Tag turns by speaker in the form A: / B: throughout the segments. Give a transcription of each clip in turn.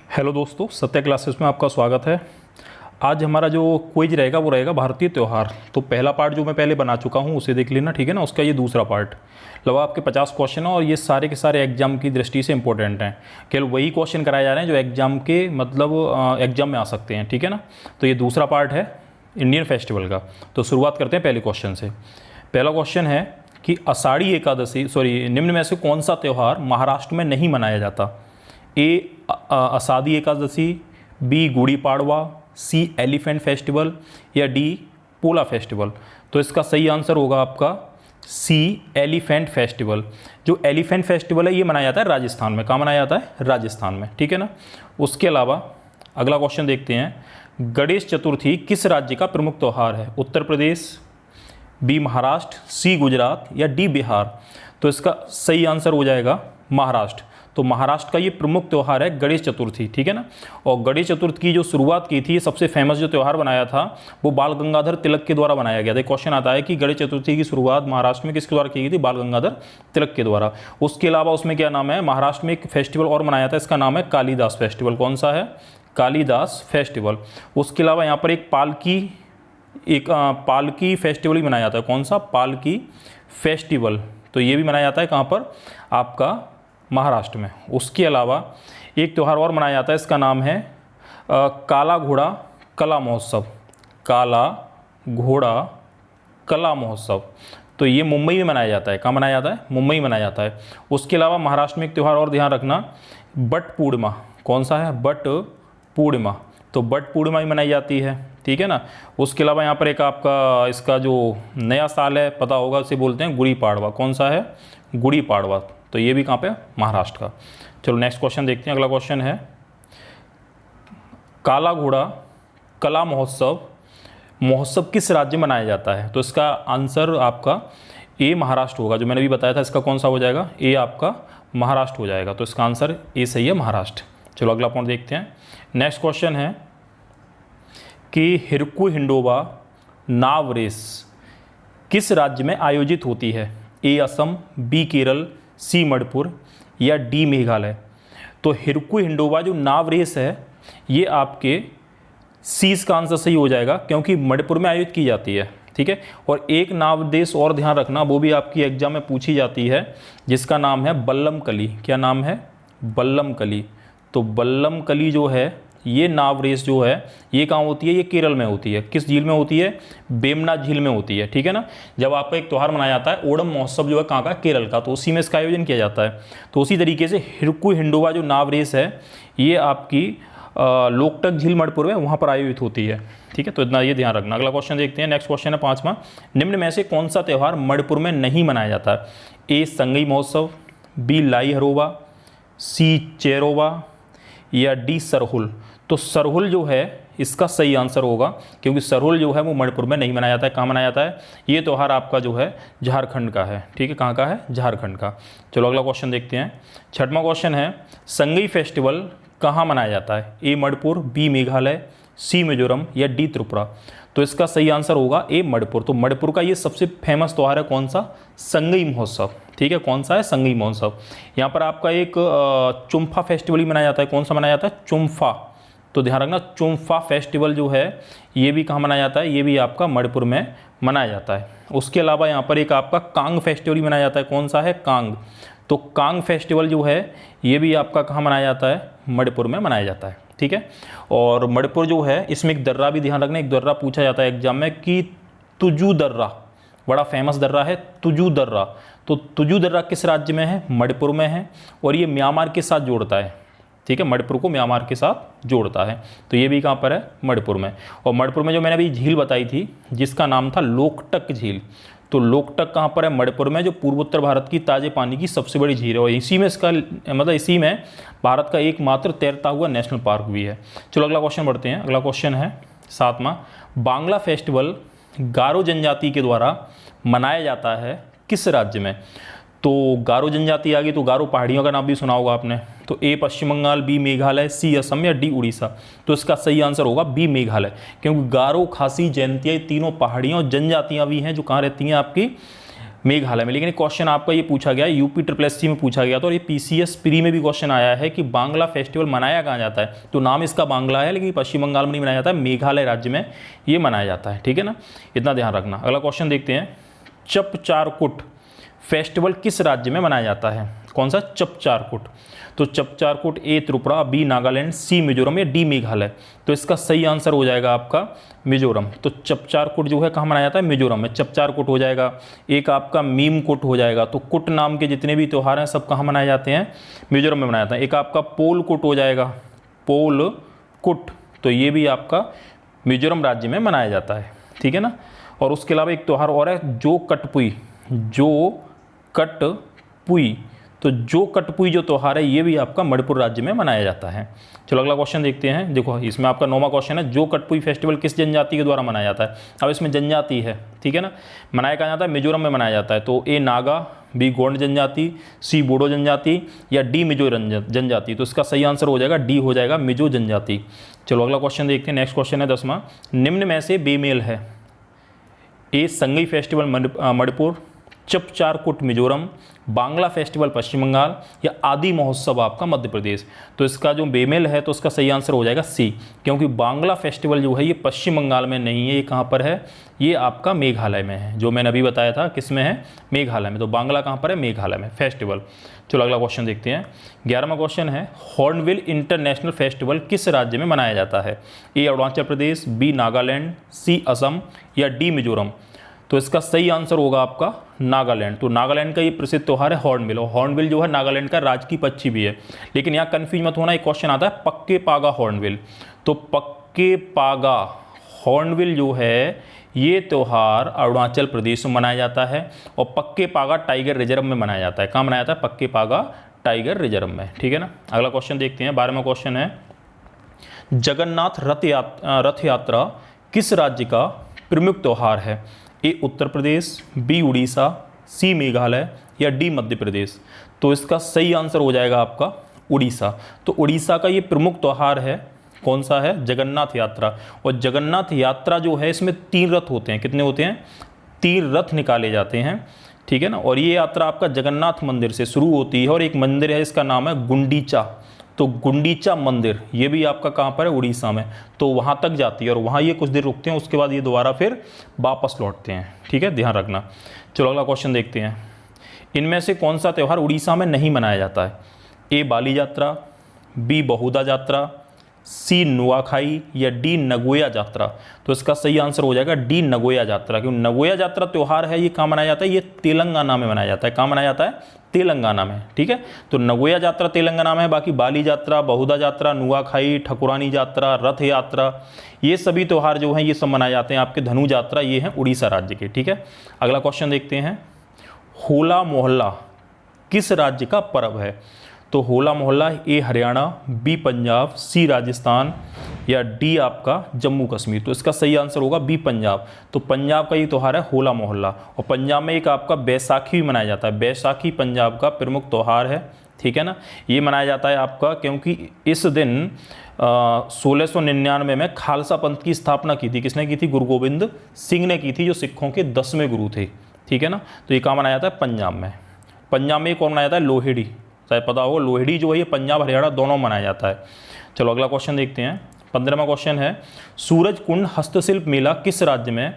A: Hello दोस्तों, सत्य classes में आपका स्वागत है। आज हमारा जो क्विज रहेगा वो रहेगा भारतीय त्यौहार। तो पहला पार्ट जो मैं पहले बना चुका हूँ उसे देख लेना, ठीक है ना। उसका ये दूसरा पार्ट लगभग आपके 50 क्वेश्चन है और ये सारे के सारे एग्जाम की दृष्टि से इंपॉर्टेंट हैं। केवल वही क्वेश्चन कराए जा रहे हैं जो एग्जाम के एग्जाम में आ सकते हैं, ठीक है ना। तो ये दूसरा पार्ट है इंडियन फेस्टिवल का। तो शुरुआत करते हैं पहले क्वेश्चन से। पहला क्वेश्चन है कि आषाढ़ी एकादशी निम्न में से कौन सा त्यौहार महाराष्ट्र में नहीं मनाया जाता। ए आषाढ़ी एकादशी, बी गुड़ी पाड़वा, सी एलिफेंट फेस्टिवल या डी पोला फेस्टिवल। तो इसका सही आंसर होगा आपका सी एलिफेंट फेस्टिवल। जो एलिफेंट फेस्टिवल है ये मनाया जाता है राजस्थान में। कहाँ मनाया जाता है? राजस्थान में, ठीक है ना। उसके अलावा अगला क्वेश्चन देखते हैं। गणेश चतुर्थी किस राज्य का प्रमुख त्यौहार है? उत्तर प्रदेश, बी महाराष्ट्र, सी गुजरात या डी बिहार। तो इसका सही आंसर हो जाएगा महाराष्ट्र। तो महाराष्ट्र का ये प्रमुख त्यौहार है गणेश चतुर्थी, ठीक है ना। और गणेश चतुर्थी की जो शुरुआत की थी, सबसे फेमस जो त्यौहार बनाया था वो बाल गंगाधर तिलक के द्वारा बनाया गया था। क्वेश्चन आता है कि गणेश चतुर्थी की शुरुआत महाराष्ट्र में किसके द्वारा की गई थी? बाल गंगाधर तिलक के द्वारा। उसके अलावा उसमें क्या नाम है, महाराष्ट्र में एक फेस्टिवल और मनाया था, इसका नाम है कालिदास फेस्टिवल। कौन सा है? कालिदास फेस्टिवल। उसके अलावा यहाँ पर एक पालकी फेस्टिवल भी मनाया जाता है। कौन सा? पालकी फेस्टिवल। तो ये भी मनाया जाता है कहाँ पर? आपका महाराष्ट्र में। उसके अलावा एक त्यौहार और मनाया जाता है, इसका नाम है काला घोड़ा कला महोत्सव। काला घोड़ा कला महोत्सव। तो ये मुंबई में मनाया जाता है। कहाँ मनाया जाता है? मुंबई में मनाया जाता है। उसके अलावा महाराष्ट्र में एक त्यौहार और ध्यान रखना, बट पूर्णिमा। कौन सा है? बट पूर्णिमा। तो बट पूर्णिमा भी मनाई जाती है, ठीक है ना। उसके अलावा यहाँ पर एक आपका इसका जो नया साल है पता होगा, उसे बोलते हैं गुड़ी पाड़वा। कौन सा है? गुड़ी पाड़वा। तो ये भी कहाँ पे? महाराष्ट्र का। चलो नेक्स्ट क्वेश्चन देखते हैं। अगला क्वेश्चन है काला घोड़ा कला महोत्सव किस राज्य में मनाया जाता है? तो इसका आंसर आपका ए महाराष्ट्र होगा। जो मैंने भी बताया था, इसका कौन सा हो जाएगा? ए आपका महाराष्ट्र हो जाएगा। तो इसका आंसर ए सही है, महाराष्ट्र। चलो अगला पॉइंट देखते हैं। नेक्स्ट क्वेश्चन है कि हिरकू हिंडोबा नाव रेस किस राज्य में आयोजित होती है? ए असम, बी केरल, सी मणिपुर या डी मेघालय। तो हिरकू हिंडोबा जो नाव रेस है ये आपके सी का आंसर सही हो जाएगा, क्योंकि मणिपुर में आयोजित की जाती है, ठीक है। और एक नाव देश और ध्यान रखना, वो भी आपकी एग्जाम में पूछी जाती है, जिसका नाम है बल्लम कली। क्या नाम है? बल्लम कली। तो बल्लम कली जो है ये नाव रेस जो है ये कहाँ होती है? ये केरल में होती है। किस झील में होती है? बेमना झील में होती है, ठीक है ना। जब आपका एक त्यौहार मनाया जाता है, ओणम महोत्सव जो है कहाँ का? केरल का, तो उसी में इसका आयोजन किया जाता है। तो उसी तरीके से हिरकू हिंडोबा जो नाव रेस है ये आपकी लोकटक झील मणिपुर में वहाँ पर आयोजित होती है, ठीक है। तो इतना ये ध्यान रखना। अगला क्वेश्चन देखते हैं। नेक्स्ट क्वेश्चन है 5वां। निम्न में से कौन सा त्यौहार मणिपुर में नहीं मनाया जाता है? ए संगई महोत्सव, बी लाई हरोबा, सी चेरोबा या डी सरहुल। तो सरहुल जो है इसका सही आंसर होगा, क्योंकि सरहुल जो है वो मणिपुर में नहीं मनाया जाता है। कहाँ मनाया जाता है? ये त्यौहार आपका जो है झारखंड का है, ठीक है। कहाँ का है? झारखंड का। चलो अगला क्वेश्चन देखते हैं। 6वां क्वेश्चन है संगई फेस्टिवल कहाँ मनाया जाता है? ए मणिपुर, बी मेघालय, सी मिजोरम या डी त्रिपुरा। तो इसका सही आंसर होगा ए मणिपुर। तो मणिपुर का ये सबसे फेमस त्यौहार है कौन सा? संगई महोत्सव, ठीक है। कौन सा है? संगई महोत्सव। यहाँ पर आपका एक चुम्फा फेस्टिवल ही मनाया जाता है। कौन सा मनाया जाता है? चुम्फा। तो ध्यान रखना, चुम्फा फेस्टिवल जो है ये भी कहाँ मनाया जाता है? ये भी आपका मणिपुर में मनाया जाता है। उसके अलावा यहाँ पर एक आपका कांग फेस्टिवल मनाया जाता है। कौन सा है? कांग। तो कांग फेस्टिवल जो है ये भी आपका कहाँ मनाया जाता है? मणिपुर में मनाया जाता है, ठीक है। और मणिपुर जो है इसमें एक दर्रा भी ध्यान रखना, एक दर्रा पूछा जाता है एग्जाम में कि तुजू दर्रा, बड़ा फेमस दर्रा है तुजू दर्रा। तो तुजू दर्रा किस राज्य में है? मणिपुर में है। और ये म्यांमार के साथ जोड़ता है, ठीक है। मणिपुर को म्यांमार के साथ जोड़ता है। तो ये भी कहाँ पर है? मणिपुर में। और मणिपुर में जो मैंने अभी झील बताई थी जिसका नाम था लोकटक झील, तो लोकटक कहाँ पर है? मणिपुर में, जो पूर्वोत्तर भारत की ताजे पानी की सबसे बड़ी झील है। और इसी में इसका इसी में भारत का एकमात्र तैरता हुआ नेशनल पार्क भी है। चलो अगला क्वेश्चन बढ़ते हैं। अगला क्वेश्चन है 7वां। बांग्ला फेस्टिवल गारो जनजाति के द्वारा मनाया जाता है किस राज्य में? तो गारो जनजाति आ गई, तो गारो पहाड़ियों का नाम भी सुना होगा आपने। तो ए पश्चिम बंगाल, बी मेघालय, सी असम या डी उड़ीसा। तो इसका सही आंसर होगा बी मेघालय, क्योंकि गारो, खासी, जयंतिया तीनों पहाड़ियों जनजातियां भी हैं जो कहाँ रहती हैं? आपकी मेघालय में। लेकिन क्वेश्चन आपका ये पूछा गया, यूपी SSC में पूछा गया था, और ये PCS प्री में भी क्वेश्चन आया है कि बांग्ला फेस्टिवल मनाया कहाँ जाता है। तो नाम इसका बांग्ला है, लेकिन पश्चिम बंगाल में नहीं मनाया जाता है, मेघालय राज्य में ये मनाया जाता है। ठीक है ना, इतना ध्यान रखना। अगला क्वेश्चन देखते हैं, चपचारकुट फेस्टिवल किस राज्य में मनाया जाता है? कौन सा? चपचारकुट। तो चपचारकुट ए त्रिपुरा, बी नागालैंड, सी मिजोरम या डी मेघालय। तो इसका सही आंसर हो जाएगा आपका मिजोरम। तो चपचारकुट जो है कहाँ मनाया जाता है? मिजोरम में चपचारकुट हो जाएगा। एक आपका मीमकुट हो जाएगा। तो कुट नाम के जितने भी त्यौहार हैं सब कहाँ मनाए जाते हैं? मिजोरम में मनाया जाता है। एक आपका पोलकुट हो जाएगा, पोलकुट, तो ये भी आपका मिजोरम राज्य में मनाया जाता है। ठीक है ना। और उसके अलावा एक त्यौहार और है, जो कटपुई, जो कटपुई। तो जो कटपुई जो त्यौहार है ये भी आपका मणिपुर राज्य में मनाया जाता है। चलो अगला क्वेश्चन देखते हैं। देखो इसमें आपका 9वां क्वेश्चन है, जो कटपुई फेस्टिवल किस जनजाति के द्वारा मनाया जाता है? अब इसमें जनजाति है, ठीक है ना। मनाया कहाँ जाता है? मिजोरम में मनाया जाता है। तो ए नागा, बी गोंड जनजाति, सी बोडो जनजाति या डी मिजो जनजाति। तो इसका सही आंसर हो जाएगा डी, हो जाएगा मिजो जनजाति। चलो अगला क्वेश्चन देखते हैं। नेक्स्ट क्वेश्चन है 10वां, निम्न में से बेमेल है? ए संगई फेस्टिवल मणिपुर, चपचारकुट मिजोरम, बांग्ला फेस्टिवल पश्चिम बंगाल या आदि महोत्सव आपका मध्य प्रदेश। तो इसका जो बेमेल है तो इसका सही आंसर हो जाएगा सी, क्योंकि बांग्ला फेस्टिवल जो है ये पश्चिम बंगाल में नहीं है, ये कहाँ पर है? ये आपका मेघालय में है। जो मैंने अभी बताया था किस में है? मेघालय में। तो बांग्ला कहाँ पर है? मेघालय में फेस्टिवल। चलो अगला क्वेश्चन देखते हैं। 11वां क्वेश्चन है, हॉर्नबिल इंटरनेशनल फेस्टिवल किस राज्य में मनाया जाता है? ए अरुणाचल प्रदेश, बी नागालैंड, सी असम या डी मिजोरम। तो इसका सही आंसर होगा आपका नागालैंड। तो नागालैंड का ये प्रसिद्ध त्यौहार है हॉर्नबिल, और हॉर्नबिल जो है नागालैंड का राजकीय पक्षी भी है। लेकिन यहाँ कन्फ्यूज मत होना, एक क्वेश्चन आता है पक्के पागा हॉर्नबिल। तो पक्के पागा हॉर्नबिल जो है ये त्यौहार अरुणाचल प्रदेश में मनाया जाता है, और पक्के पागा टाइगर रिजर्व में मनाया जाता है। कहाँ मनाया जाता है? पक्के पागा टाइगर रिजर्व में। ठीक है ना। अगला क्वेश्चन देखते हैं। 12वां क्वेश्चन है, जगन्नाथ रथ यात्रा किस राज्य का प्रमुख त्यौहार है? ए उत्तर प्रदेश, बी उड़ीसा, सी मेघालय या डी मध्य प्रदेश। तो इसका सही आंसर हो जाएगा आपका उड़ीसा। तो उड़ीसा का ये प्रमुख त्यौहार है, कौन सा है? जगन्नाथ यात्रा। और जगन्नाथ यात्रा जो है इसमें 3 रथ होते हैं। कितने होते हैं? 3 रथ निकाले जाते हैं। ठीक है ना। और ये यात्रा आपका जगन्नाथ मंदिर से शुरू होती है, और एक मंदिर है इसका नाम है गुंडीचा। तो गुंडीचा मंदिर ये भी आपका कहाँ पर है? उड़ीसा में। तो वहाँ तक जाती है और वहाँ ये कुछ देर रुकते हैं, उसके बाद ये दोबारा फिर वापस लौटते हैं। ठीक है, ध्यान रखना। चलो अगला क्वेश्चन देखते हैं। इनमें से कौन सा त्यौहार उड़ीसा में नहीं मनाया जाता है? ए बाली यात्रा, बी बहुदा यात्रा, सी नुआखाई या डी नगोया यात्रा। तो इसका सही आंसर हो जाएगा डी नगोया यात्रा। क्योंकि नगोया यात्रा त्यौहार है ये कहाँ मनाया जाता है? ये तेलंगाना में मनाया जाता है। कहाँ मनाया जाता है? तेलंगाना में। ठीक है, तो नगोया यात्रा तेलंगाना में है। बाकी बाली यात्रा, बहुदा यात्रा, नुआखाई, ठकुरानी यात्रा, रथ यात्रा, ये सभी त्यौहार जो हैं ये सब मनाए जाते हैं आपके धनु यात्रा, ये हैं उड़ीसा राज्य के। ठीक है, अगला क्वेश्चन देखते हैं। होला मोहल्ला किस राज्य का पर्व है? तो होला मोहल्ला ए हरियाणा, बी पंजाब, सी राजस्थान या डी आपका जम्मू कश्मीर। तो इसका सही आंसर होगा बी पंजाब। तो पंजाब का ये त्यौहार है होला मोहल्ला, और पंजाब में एक आपका बैसाखी भी मनाया जाता है। बैसाखी पंजाब का प्रमुख त्यौहार है। ठीक है ना, ये मनाया जाता है आपका क्योंकि इस दिन 1699 में खालसा पंथ की स्थापना की थी। किसने की थी? गुरु गोबिंद सिंह ने की थी, जो सिखों के 10वें गुरु थे। ठीक है ना, तो ये कहाँ मनाया जाता है? पंजाब में। पंजाब में कौन मनाया जाता है? लोहड़ी, शायद पता होगा। लोहड़ी जो है ये पंजाब हरियाणा दोनों मनाया जाता है। चलो अगला क्वेश्चन देखते हैं। 15वां क्वेश्चन है, सूरज कुंड हस्तशिल्प मेला किस राज्य में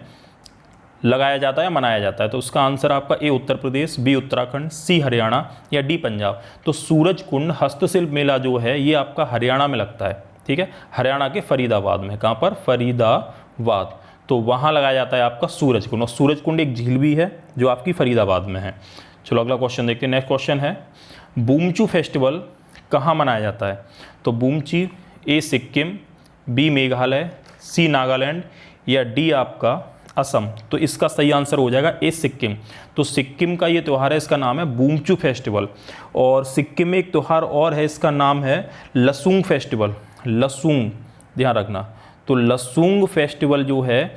A: लगाया जाता है, मनाया जाता है? तो उसका आंसर आपका ए उत्तर प्रदेश, बी उत्तराखंड, सी हरियाणा या डी पंजाब। तो सूरज कुंड हस्तशिल्प मेला जो है ये आपका हरियाणा में लगता है। ठीक है, हरियाणा के फरीदाबाद में। कहाँ पर? फरीदाबाद। तो वहाँ लगाया जाता है आपका सूरज कुंड, और सूरज कुंड एक झील भी है जो आपकी फरीदाबाद में है। चलो अगला क्वेश्चन देखते हैं। नेक्स्ट क्वेश्चन है, बूमचू फेस्टिवल कहाँ मनाया जाता है? तो बूमची ए सिक्किम, बी मेघालय, सी नागालैंड या डी आपका असम। तो इसका सही आंसर हो जाएगा ए सिक्किम। तो सिक्किम का ये त्यौहार है, इसका नाम है बूमचू फेस्टिवल। और सिक्किम में एक त्यौहार और है, इसका नाम है लसूंग फेस्टिवल। लसूंग, ध्यान रखना। तो लसूंग फेस्टिवल जो है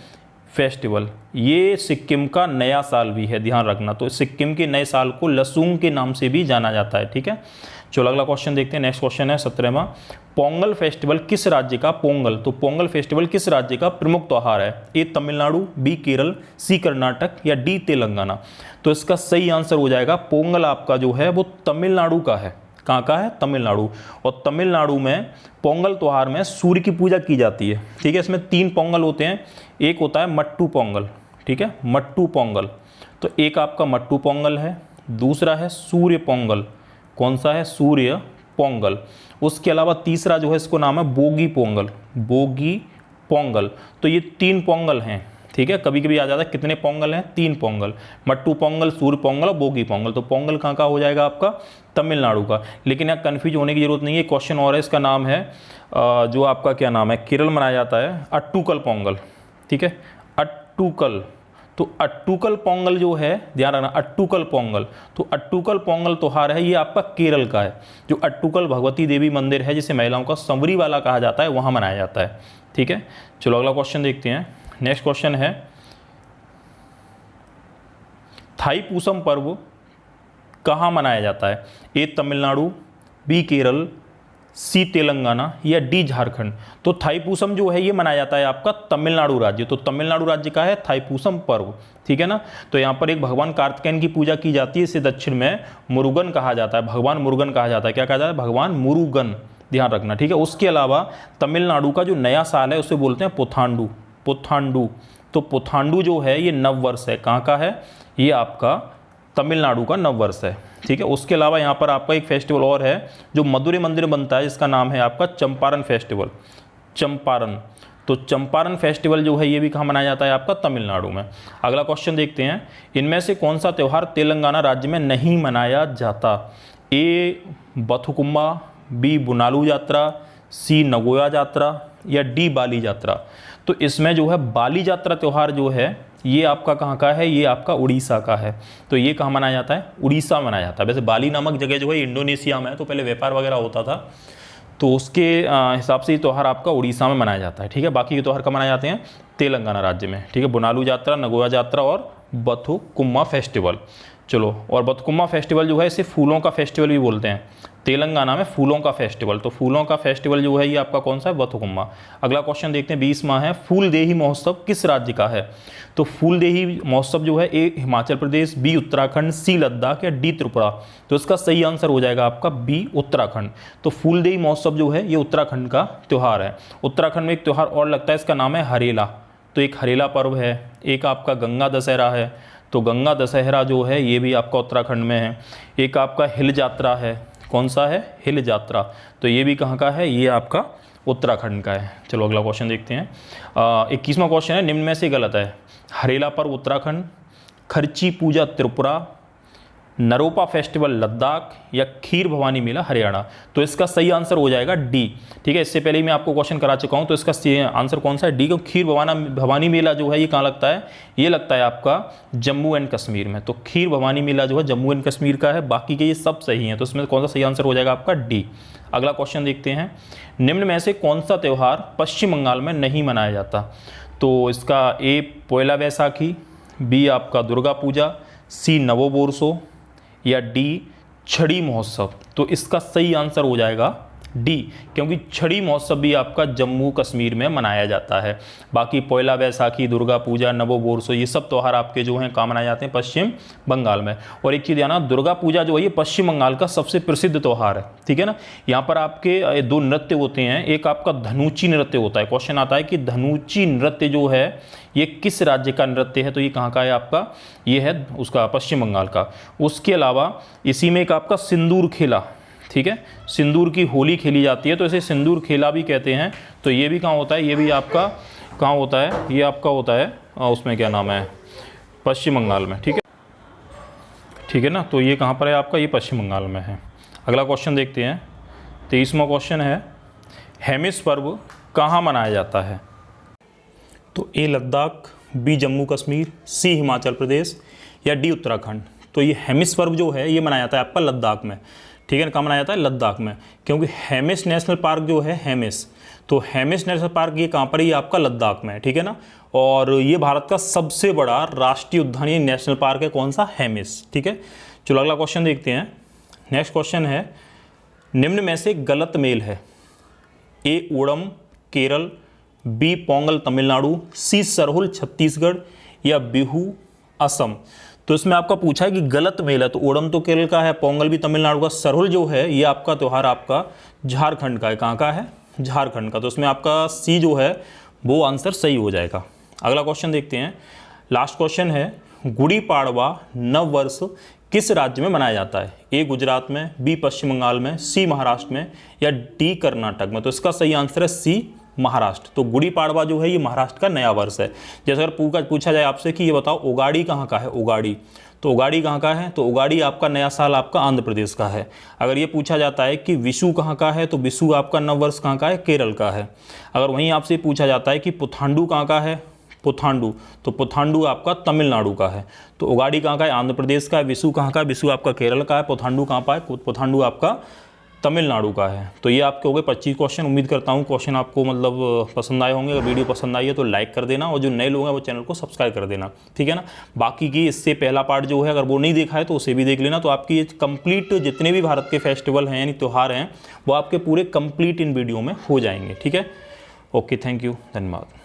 A: फेस्टिवल, ये सिक्किम का नया साल भी है, ध्यान रखना। तो सिक्किम के नए साल को लसूंग के नाम से भी जाना जाता है। ठीक है, चलो अगला क्वेश्चन देखते हैं। नेक्स्ट क्वेश्चन है 17वां, पोंगल फेस्टिवल किस राज्य का, पोंगल तो पोंगल फेस्टिवल किस राज्य का प्रमुख त्यौहार है? ए तमिलनाडु, बी केरल, सी कर्नाटक या डी तेलंगाना। तो इसका सही आंसर हो जाएगा पोंगल आपका जो है वो तमिलनाडु का है। कहाँ का है? तमिलनाडु। और तमिलनाडु में पोंगल त्यौहार में सूर्य की पूजा की जाती है। ठीक है, इसमें 3 पोंगल होते हैं। एक होता है मट्टू पोंगल, ठीक है, मट्टू पोंगल। तो एक आपका मट्टू पोंगल है, दूसरा है सूर्य पोंगल। कौन सा है? सूर्य पोंगल। उसके अलावा तीसरा जो है इसको नाम है बोगी पोंगल, बोगी पोंगल। तो ये 3 पोंगल हैं। ठीक है, कभी कभी आ जाता है कितने पोंगल हैं? 3 पोंगल, मट्टू पोंगल, सूर्य पोंगल और बोगी पोंगल। तो पोंगल कहाँ का हो जाएगा आपका? तमिलनाडु का। लेकिन यहाँ कन्फ्यूज होने की जरूरत नहीं है, क्वेश्चन और है, इसका नाम है जो आपका क्या नाम है, केरल मनाया जाता है अट्टूकल पोंगल। ठीक है, अट्टूकल। तो अट्टूकल पोंगल जो है, ध्यान रखना, अट्टूकल पोंगल, तो अट्टूकल पोंगल त्योहार है, ये आपका केरल का है। जो अट्टूकल भगवती देवी मंदिर है, जिसे महिलाओं का संवरी वाला कहा जाता है, वहाँ मनाया जाता है। ठीक है, चलो अगला क्वेश्चन देखते हैं। नेक्स्ट क्वेश्चन है, थाईपुसम पर्व कहाँ मनाया जाता है? ए तमिलनाडु, बी केरल, सी तेलंगाना या डी झारखंड। तो थाईपुसम जो है ये मनाया जाता है आपका तमिलनाडु राज्य। तो तमिलनाडु राज्य का है थाईपुसम पर्व। ठीक है ना। तो यहाँ पर एक भगवान कार्तिकेयन की पूजा की जाती है, इसे दक्षिण में मुरुगन कहा जाता है, भगवान मुरुगन कहा जाता है। क्या कहा जाता है? भगवान मुरुगन, ध्यान रखना। ठीक है, उसके अलावा तमिलनाडु का जो नया साल है उसे बोलते हैं पुथांडु, पुथांडु। तो पुथांडु जो है ये नववर्ष है। कहाँ का है? ये आपका तमिलनाडु का नववर्ष है। ठीक है, उसके अलावा यहाँ पर आपका एक फेस्टिवल और है जो मदुरै मंदिर बनता है, जिसका नाम है आपका चंपारण फेस्टिवल, चंपारण। तो चंपारण फेस्टिवल जो है ये भी कहाँ मनाया जाता है? आपका तमिलनाडु में। अगला क्वेश्चन देखते हैं, इनमें से कौन सा त्यौहार तेलंगाना राज्य में नहीं मनाया जाता? ए बथुकुम्मा, बी बुनालू यात्रा, सी नगोया यात्रा या डी बाली यात्रा। तो इसमें जो है बाली यात्रा त्यौहार जो है ये आपका कहाँ का है? ये आपका उड़ीसा का है। तो ये कहाँ मनाया जाता है? उड़ीसा मनाया जाता है। वैसे बाली नामक जगह जो है इंडोनेशिया में है, तो पहले व्यापार वगैरह होता था, तो उसके हिसाब से ये त्यौहार आपका उड़ीसा में मनाया जाता है। ठीक है, बाकी ये त्यौहार कब मनाए जाते हैं? तेलंगाना राज्य में। ठीक है, बुनालू यात्रा, नगोया यात्रा और बथुकुम्मा फेस्टिवल। चलो, और बथुकुम्मा फेस्टिवल जो है इसे फूलों का फेस्टिवल भी बोलते हैं। तेलंगाना में फूलों का फेस्टिवल, तो फूलों का फेस्टिवल जो है ये आपका कौन सा है? बथुकुम्मा। अगला क्वेश्चन देखते हैं, 20वां है, फूलदेही महोत्सव किस राज्य का है? तो फूलदेही महोत्सव जो है ए हिमाचल प्रदेश, बी उत्तराखंड, सी लद्दाख या डी त्रिपुरा। तो इसका सही आंसर हो जाएगा आपका बी उत्तराखंड। तो फूलदेही महोत्सव जो है ये उत्तराखंड का त्यौहार है। उत्तराखंड में एक त्यौहार और लगता है, इसका नाम है हरेला। तो एक हरेला पर्व है, एक आपका गंगा दशहरा है, तो गंगा दशहरा जो है ये भी आपका उत्तराखंड में है। एक आपका हिल यात्रा है, कौन सा है? हिल यात्रा। तो ये भी कहाँ का है? ये आपका उत्तराखंड का है। चलो अगला क्वेश्चन देखते हैं। 21वां क्वेश्चन है, निम्न में से गलत है। हरेला पर्व उत्तराखंड, खर्ची पूजा त्रिपुरा, नरोपा फेस्टिवल लद्दाख या खीर भवानी मेला हरियाणा। तो इसका सही आंसर हो जाएगा डी। ठीक है, इससे पहले ही मैं आपको क्वेश्चन करा चुका हूँ, तो इसका आंसर कौन सा है? डी। क्योंकि खीर भवानी मेला जो है ये कहाँ लगता है? ये लगता है आपका जम्मू एंड कश्मीर में। तो खीर भवानी मेला जो है जम्मू एंड कश्मीर का है, बाकी के ये सब सही हैं। तो इसमें कौन सा सही आंसर हो जाएगा? आपका डी। अगला क्वेश्चन देखते हैं, निम्न में से कौन सा त्यौहार पश्चिम बंगाल में नहीं मनाया जाता? तो इसका ए पोयला वैसाखी, बी आपका दुर्गा पूजा, सी नवोबोरसो या डी छड़ी महोत्सव। तो इसका सही आंसर हो जाएगा डी, क्योंकि छड़ी महोत्सव भी आपका जम्मू कश्मीर में मनाया जाता है। बाकी पोयला वैसाखी, दुर्गा पूजा, नवोबोरसो ये सब त्यौहार आपके जो हैं कहाँ मनाए जाते हैं? पश्चिम बंगाल में। और एक चीज़ ध्यान, दुर्गा पूजा जो है ये पश्चिम बंगाल का सबसे प्रसिद्ध त्यौहार है। ठीक है ना। यहाँ पर आपके 2 नृत्य होते हैं, एक आपका धनुची नृत्य होता है। क्वेश्चन आता है कि धनुची नृत्य जो है ये किस राज्य का नृत्य है? तो ये कहाँ का है आपका? ये है उसका पश्चिम बंगाल का। उसके अलावा इसी में एक आपका सिंदूर खेला, ठीक है, सिंदूर की होली खेली जाती है, तो इसे सिंदूर खेला भी कहते हैं। तो ये भी कहाँ होता है? ये भी आपका कहाँ होता है? ये आपका होता है उसमें क्या नाम है? पश्चिम बंगाल में। ठीक है, ठीक है ना। तो ये कहाँ पर है आपका? ये पश्चिम बंगाल में है। अगला क्वेश्चन देखते हैं, 23वां क्वेश्चन है, हेमिस पर्व कहाँ मनाया जाता है? तो ए लद्दाख, बी जम्मू कश्मीर, सी हिमाचल प्रदेश या डी उत्तराखंड। तो ये हेमिस पर्व जो है ये मनाया जाता है आपका लद्दाख में। ठीक है ना, कहाँ मनाया जाता है? लद्दाख में, क्योंकि हेमिस नेशनल पार्क जो है, हेमिस, तो हेमिस नेशनल पार्क ये कहाँ पर है? ये आपका लद्दाख में है। ठीक है ना। और ये भारत का सबसे बड़ा राष्ट्रीय उद्यान ये नेशनल पार्क है, कौन सा? हेमिस। ठीक है, चलो अगला क्वेश्चन देखते हैं। नेक्स्ट क्वेश्चन है, निम्न में से गलत मेल है। ए ओणम केरल, बी पोंगल तमिलनाडु, सी सरहुल छत्तीसगढ़ या बिहू असम। तो इसमें आपका पूछा है कि गलत मेल है, तो ओणम तो केरल का है, पोंगल भी तमिलनाडु का, सरहुल जो है ये आपका त्यौहार आपका झारखंड का है। कहाँ का है? झारखंड का। तो इसमें आपका सी जो है वो आंसर सही हो जाएगा। अगला क्वेश्चन देखते हैं, लास्ट क्वेश्चन है, गुड़ी पाड़वा नव वर्ष किस राज्य में मनाया जाता है? ए गुजरात में, बी पश्चिम बंगाल में, सी महाराष्ट्र में या डी कर्नाटक में। तो इसका सही आंसर है सी महाराष्ट्र। तो गुड़ी पाड़वा जो है ये महाराष्ट्र का नया वर्ष है। जैसे अगर पूछा जाए आपसे कि ये बताओ उगाड़ी कहाँ का है, उगाड़ी, तो उगाड़ी कहाँ का है? तो उगाड़ी आपका नया साल आपका आंध्र प्रदेश का है। अगर ये पूछा जाता है कि विशु कहाँ का है, तो विशु आपका नव वर्ष कहाँ का है? केरल का है। अगर वहीं आपसे पूछा जाता है कि पुथांडु कहाँ का है, पुथांडु, तो पुथांडु आपका तमिलनाडु का है। तो उगाड़ी कहाँ का है? आंध्र प्रदेश का है। विशु कहाँ का है? विशु आपका केरल का है। पुथांडु कहाँ का है? पुथांडु आपका तमिलनाडु का है। तो ये आपके हो गए 25 क्वेश्चन। उम्मीद करता हूँ क्वेश्चन आपको मतलब पसंद आए होंगे। अगर वीडियो पसंद आई है तो लाइक कर देना, और जो नए लोग हैं वो चैनल को सब्सक्राइब कर देना, ठीक है ना। बाकी की इससे पहला पार्ट जो है अगर वो नहीं देखा है तो उसे भी देख लेना। तो आपकी ये कंप्लीट जितने भी भारत के फेस्टिवल हैं यानी त्यौहार हैं वो आपके पूरे कंप्लीट इन वीडियो में हो जाएंगे, ठीक है। ओके, थैंक यू, धन्यवाद।